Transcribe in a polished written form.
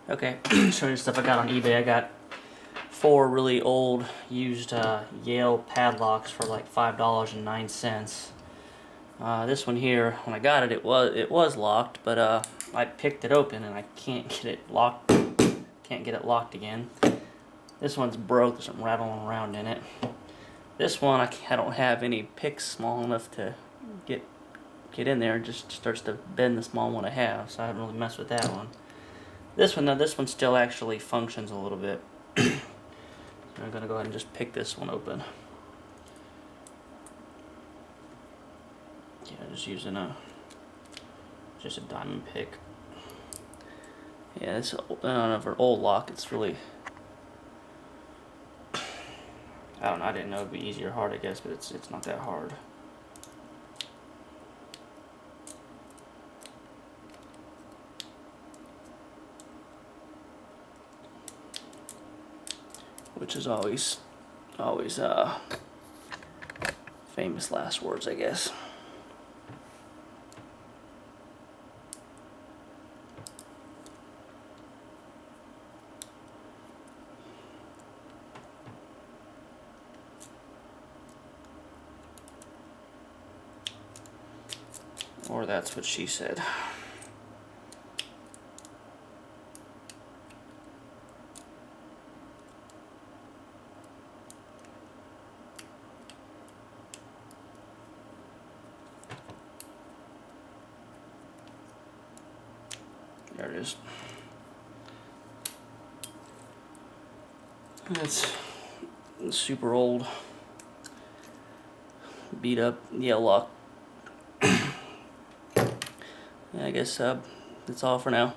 Okay, show you stuff I got on eBay. I got 4 really old used Yale padlocks for like $5.09. This one here, when I got it, it was locked, but I picked it open and I can't get it locked. Can't get it locked again. This one's broke. There's something rattling around in it. This one I don't have any picks small enough to get in there. It just starts to bend the small one I have, so I haven't really messed with that one. This one, though, this one still actually functions a little bit. So I'm going to go ahead and just pick this one open. Yeah, just using just a diamond pick. Yeah, this for old lock, it's really, I don't know, I didn't know it'd be easy or hard, I guess, but it's not that hard. Which is always famous last words, I guess. Or that's what she said. There it is. That's super old, beat up Yale lock. I guess that's all for now.